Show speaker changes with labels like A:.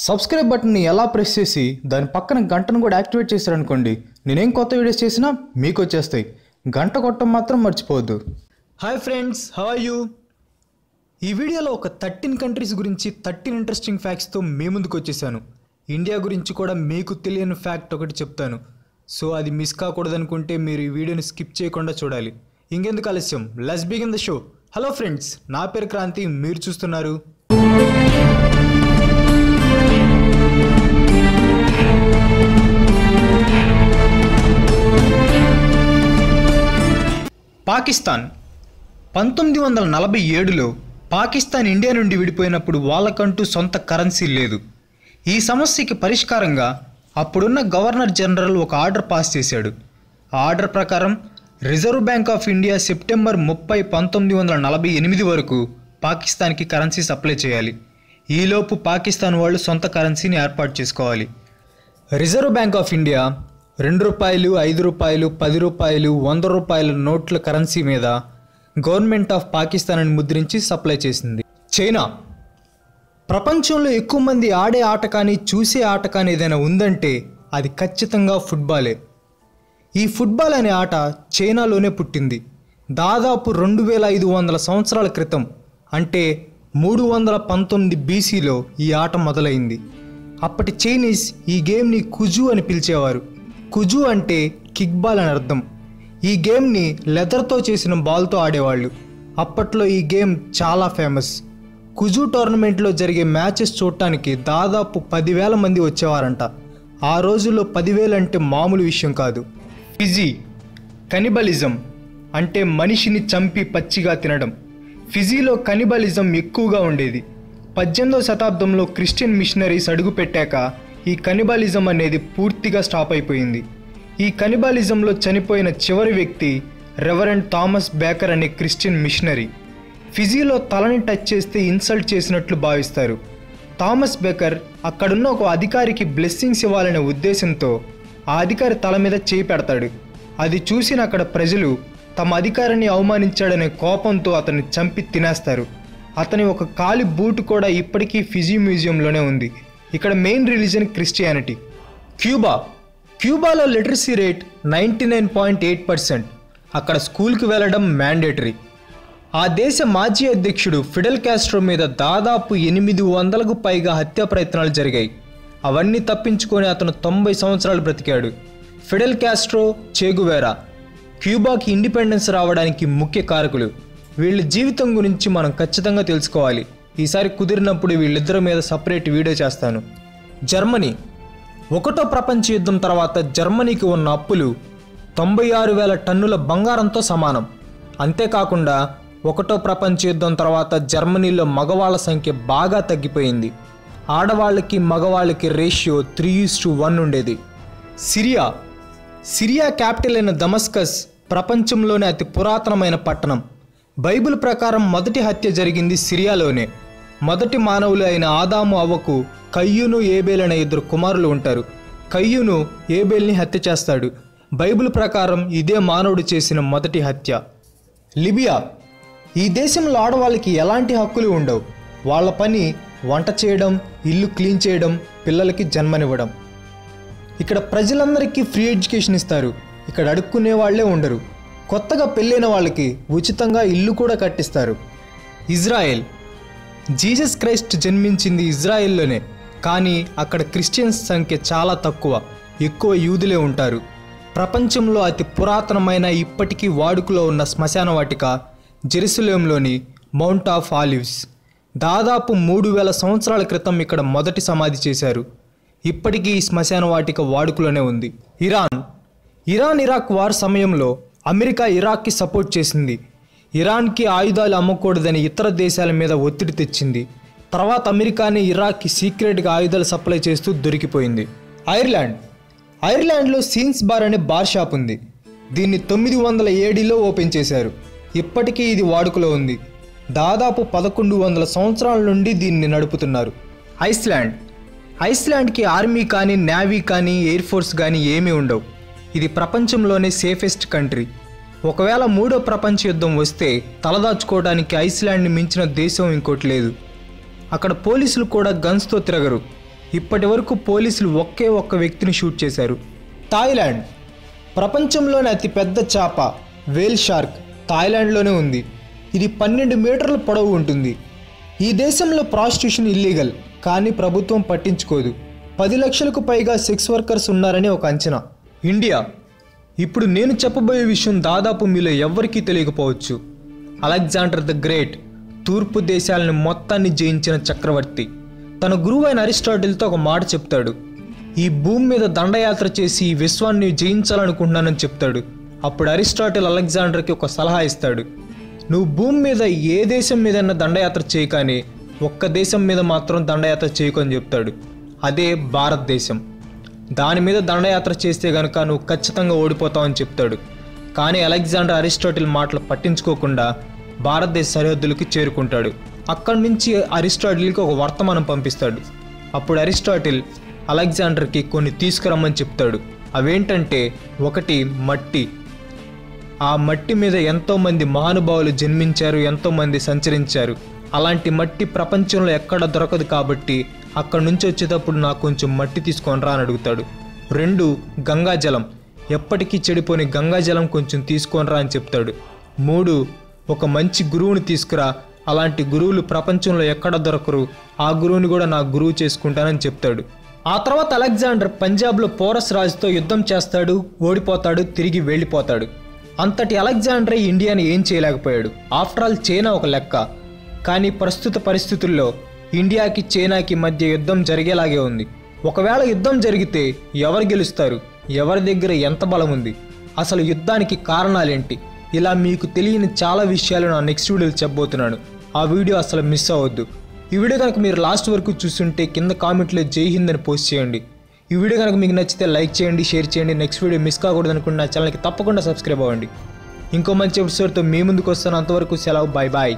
A: Subscribe బటన్ని ఎలా press చేసి దాని పక్కన గంటను కూడా యాక్టివేట్ చేశారనుకోండి, నేనేం కొత్త వీడియోస్ చేసినా మీకు వచ్చేస్తాయి. గంట కొట్టడం మాత్రం మర్చిపోవద్దు. Hi friends, how are you? ఈ వీడియోలో ఒక 13 కంట్రీస్ గురించి 13 ఇంట్రెస్టింగ్ ఫ్యాక్ట్స్తో మీ ముందుకు వచ్చేసాను. ఇండియా గురించి కూడా మీకు తెలియని ఫ్యాక్ట్ ఒకటి చెప్తాను. సో అది మిస్ కాకూడదనుకుంటే మీరు ఈ వీడియోని స్కిప్ చేయకుండా చూడాలి. ఇంకెందుకు ఆలస్యం, let's begin the show. Hello friends, నా పేరు క్రాంతి, మీరు చూస్తున్నారు పాకిస్తాన్. 1947లో పాకిస్తాన్ ఇండియా నుండి విడిపోయినప్పుడు వాళ్ళకంటూ సొంత కరెన్సీ లేదు. ఈ సమస్యకి పరిష్కారంగా అప్పుడున్న గవర్నర్ జనరల్ ఒక ఆర్డర్ పాస్ చేశాడు. ఆ ఆర్డర్ ప్రకారం reserve bank of India September 30, 1948 వరకు పాకిస్తాన్కి కరెన్సీ సప్లై చేయాలి. ఈలోపు పాకిస్తాన్ వాళ్ళు సొంత కరెన్సీని ఏర్పాటు చేసుకోవాలి. రిజర్వ్ బ్యాంక్ ఆఫ్ ఇండియా ₹2, ₹5, ₹10, ₹100 నోట్ల కరెన్సీ మీద గవర్నమెంట్ ఆఫ్ పాకిస్తాన్ అని ముద్రించి సప్లై చేసింది. చైనా. ప్రపంచంలో ఎక్కువ మంది ఆడే ఆట కానీ చూసే ఆట కానీ ఏదైనా ఉందంటే అది ఖచ్చితంగా ఫుట్బాలే. ఈ ఫుట్బాల్ అనే ఆట చైనాలోనే పుట్టింది. దాదాపు 2500 సంవత్సరాల క్రితం, అంటే 319 BCలో ఈ ఆట మొదలైంది. అప్పటి చైనీస్ ఈ గేమ్ని కుజు అని పిలిచేవారు. కుజు అంటే కిక్ బాల్ అని అర్థం. ఈ గేమ్ని లెదర్తో చేసిన బాల్తో ఆడేవాళ్ళు. అప్పట్లో ఈ గేమ్ చాలా ఫేమస్. కుజు టోర్నమెంట్లో జరిగే మ్యాచెస్ చూడటానికి దాదాపు 10,000 మంది వచ్చేవారంట. ఆ రోజుల్లో 10,000 అంటే మామూలు విషయం కాదు. ఫిజీ. కనిబలిజం అంటే మనిషిని చంపి పచ్చిగా తినడం. ఫిజీలో కనిబలిజం ఎక్కువగా ఉండేది. 18వ శతాబ్దంలో క్రిస్టియన్ మిషనరీస్ అడుగుపెట్టాక ఈ కనిబాలిజం అనేది పూర్తిగా స్టాప్ అయిపోయింది. ఈ కనిబాలిజంలో చనిపోయిన చివరి వ్యక్తి రెవరెండ్ థామస్ బేకర్ అనే క్రిస్టియన్ మిషనరీ. ఫిజీలో తలని టచ్ చేస్తే ఇన్సల్ట్ చేసినట్లు భావిస్తారు. థామస్ బేకర్ అక్కడున్న ఒక అధికారికి బ్లెస్సింగ్స్ ఇవ్వాలనే ఉద్దేశంతో ఆ అధికారి తల మీద చేయి పెడతాడు. అది చూసిన అక్కడ ప్రజలు తమ అధికారిని అవమానించాడనే కోపంతో అతన్ని చంపి తినేస్తారు. అతని ఒక కాలి బూటు కూడా ఇప్పటికీ ఫిజీ మ్యూజియంలోనే ఉంది. ఇక్కడ మెయిన్ రిలీజన్ క్రిస్టియానిటీ. క్యూబా. క్యూబాలో లిటరసీ రేట్ 99.8%. అక్కడ స్కూల్కి వెళ్ళడం మ్యాండేటరీ. ఆ దేశ మాజీ అధ్యక్షుడు ఫిడెల్ కాస్ట్రో మీద దాదాపు 800కు పైగా హత్యా ప్రయత్నాలు జరిగాయి. అవన్నీ తప్పించుకొని అతను 90 సంవత్సరాలు బ్రతికాడు. ఫిడెల్ కాస్ట్రో, చే గువేరా క్యూబాకి ఇండిపెండెన్స్ రావడానికి ముఖ్య కారకులు. వీళ్ళ జీవితం గురించి మనం ఖచ్చితంగా తెలుసుకోవాలి. ఈసారి కుదిరినప్పుడు వీళ్ళిద్దరి మీద సపరేట్ వీడియో చేస్తాను. జర్మనీ. 1వ ప్రపంచ యుద్ధం తర్వాత జర్మనీకి ఉన్న అప్పులు 96,000 టన్నుల బంగారంతో సమానం. అంతేకాకుండా 1వ ప్రపంచ యుద్ధం తర్వాత జర్మనీలో మగవాళ్ళ సంఖ్య బాగా తగ్గిపోయింది. ఆడవాళ్ళకి మగవాళ్ళకి రేషియో 3:1 ఉండేది. సిరియా. సిరియా క్యాపిటల్ అయిన దమస్కస్ ప్రపంచంలోనే అతి పురాతనమైన పట్టణం. బైబిల్ ప్రకారం మొదటి హత్య జరిగింది సిరియాలోనే. మొదటి మానవులు అయిన ఆదాము, అవ్వకు కయ్యూను, ఏబేల్ అనే 2 కుమారులు ఉంటారు. కయ్యూను ఏబేల్ని హత్య చేస్తాడు. బైబిల్ ప్రకారం ఇదే మానవుడు చేసిన మొదటి హత్య. లిబియా. ఈ దేశంలో ఆడవాళ్ళకి ఎలాంటి హక్కులు ఉండవు. వాళ్ళ పని వంట చేయడం, ఇల్లు క్లీన్ చేయడం, పిల్లలకి జన్మనివ్వడం. ఇక్కడ ప్రజలందరికీ ఫ్రీ ఎడ్యుకేషన్ ఇస్తారు. ఇక్కడ అడుక్కునే వాళ్లే ఉండరు. కొత్తగా పెళ్ళైన వాళ్ళకి ఉచితంగా ఇల్లు కూడా కట్టిస్తారు. ఇజ్రాయెల్. జీసస్ క్రైస్ట్ జన్మించింది ఇజ్రాయెల్లోనే, కానీ అక్కడ క్రిస్టియన్స్ సంఖ్య చాలా తక్కువ. ఎక్కువ యూదులే ఉంటారు. ప్రపంచంలో అతి పురాతనమైన ఇప్పటికీ వాడుకలో ఉన్న శ్మశాన వాటిక జెరూసలేంలోని మౌంట్ ఆఫ్ ఆలివ్స్. దాదాపు 3,000 సంవత్సరాల క్రితం ఇక్కడ మొదటి సమాధి చేశారు. ఇప్పటికీ ఈ శ్మశాన వాటిక వాడుకలోనే ఉంది. ఇరాన్. ఇరాక్ వార్ సమయంలో అమెరికా ఇరాక్కి సపోర్ట్ చేసింది. ఇరాన్కి ఆయుధాలు అమ్మకూడదని ఇతర దేశాల మీద ఒత్తిడి తెచ్చింది. తర్వాత అమెరికానే ఇరాక్కి సీక్రెట్గా ఆయుధాలు సప్లై చేస్తూ దొరికిపోయింది. ఐర్లాండ్. ఐర్లాండ్లో సీన్స్ బార్ అనే బార్ షాప్ ఉంది. దీన్ని 900 ADలో ఓపెన్ చేశారు. ఇప్పటికీ ఇది వాడుకలో ఉంది. దాదాపు 1100 సంవత్సరాల నుండి దీన్ని నడుపుతున్నారు. ఐస్లాండ్. ఐస్లాండ్కి ఆర్మీ కానీ, నేవీ కానీ, ఎయిర్ ఫోర్స్ కానీ ఏమీ ఉండవు. ఇది ప్రపంచంలోనే సేఫెస్ట్ కంట్రీ. ఒకవేళ 3వ ప్రపంచ యుద్ధం వస్తే తలదాచుకోవడానికి ఐస్లాండ్ని మించిన దేశం ఇంకోటి లేదు. అక్కడ పోలీసులు కూడా గన్స్తో తిరగరు. ఇప్పటి వరకు పోలీసులు ఒకే ఒక్క వ్యక్తిని షూట్ చేశారు. థాయిలాండ్. ప్రపంచంలోని అతిపెద్ద చేప వేల్ షార్క్ థాయిలాండ్లోనే ఉంది. ఇది 12 మీటర్ల పొడవు ఉంటుంది. ఈ దేశంలో ప్రాస్టిట్యూషన్ ఇల్లీగల్, కానీ ప్రభుత్వం పట్టించుకోదు. 10 లక్షలకు పైగా సెక్స్ వర్కర్స్ ఉన్నారని ఒక అంచనా. ఇండియా. ఇప్పుడు నేను చెప్పబోయే విషయం దాదాపు మీలో ఎవ్వరికీ తెలియకపోవచ్చు. అలెగ్జాండర్ ద గ్రేట్ తూర్పు దేశాలను మొత్తాన్ని జయించిన చక్రవర్తి తన గురువైన అరిస్టాటిల్తో ఒక మాట చెప్తాడు. ఈ భూమి మీద దండయాత్ర చేసి ఈ విశ్వాన్ని జయించాలనుకుంటున్నానని చెప్తాడు. అప్పుడు అరిస్టాటిల్ అలెగ్జాండర్కి ఒక సలహా ఇస్తాడు. నువ్వు భూమి మీద ఏ దేశం మీదైనా దండయాత్ర చేయకాని ఒక్క దేశం మీద మాత్రం దండయాత్ర చేయకు అని చెప్తాడు. అదే భారతదేశం. దాని మీద దండయాత్ర చేస్తే గనక నువ్వు ఖచ్చితంగా ఓడిపోతావని చెప్తాడు. కానీ అలెగ్జాండర్ అరిస్టాటిల్ మాటలు పట్టించుకోకుండా భారతదేశ సరిహద్దులకి చేరుకుంటాడు. అక్కడి నుంచి అరిస్టాటిల్కి ఒక వర్తమానం పంపిస్తాడు. అప్పుడు అరిస్టాటిల్ అలెగ్జాండర్కి కొన్ని తీసుకురమ్మని చెప్తాడు. అవేంటంటే, ఒకటి మట్టి. ఆ మట్టి మీద ఎంతోమంది మహానుభావులు జన్మించారు, ఎంతోమంది సంచరించారు. అలాంటి మట్టి ప్రపంచంలో ఎక్కడ దొరకదు కాబట్టి అక్కడి నుంచి వచ్చేటప్పుడు నాకు కొంచెం మట్టి తీసుకొని రా అని అడుగుతాడు. 2 గంగాజలం. ఎప్పటికీ చెడిపోని గంగాజలం కొంచెం తీసుకొని రా అని చెప్తాడు. 3 ఒక మంచి గురువుని తీసుకురా, అలాంటి గురువులు ప్రపంచంలో ఎక్కడ దొరకరు, ఆ గురువుని కూడా నా గురువు చేసుకుంటానని చెప్తాడు. ఆ తర్వాత అలెగ్జాండర్ పంజాబ్లో పోరస్ రాజుతో యుద్ధం చేస్తాడు, ఓడిపోతాడు, తిరిగి వెళ్ళిపోతాడు. అంతటి అలెగ్జాండర్ ఇండియాని ఏం చేయలేకపోయాడు. ఆఫ్టర్ ఆల్ చైనా ఒక లెక్క. కానీ ప్రస్తుత పరిస్థితుల్లో ఇండియాకి చైనాకి మధ్య యుద్ధం జరిగేలాగే ఉంది. ఒకవేళ యుద్ధం జరిగితే ఎవరు గెలుస్తారు, ఎవరి దగ్గర ఎంత బలం ఉంది, అసలు యుద్ధానికి కారణాలేంటి, ఇలా మీకు తెలియని చాలా విషయాలు నా నెక్స్ట్ వీడియోలో చెప్పబోతున్నాను. ఆ వీడియో అసలు మిస్ అవ్వద్దు. ఈ వీడియో కనుక మీరు లాస్ట్ వరకు చూస్తుంటే కింద కామెంట్లో జై హింద్ అని పోస్ట్ చేయండి. ఈ వీడియో కనుక మీకు నచ్చితే లైక్ చేయండి, షేర్ చేయండి. నెక్స్ట్ వీడియో మిస్ కాకూడదు అనుకుంటే నా ఛానల్కి తప్పకుండా సబ్స్క్రైబ్ అవ్వండి. ఇంకో మంచి ఎపిసోడ్తో మీ ముందుకు వస్తాను. అంతవరకు సెలవు. Bye bye.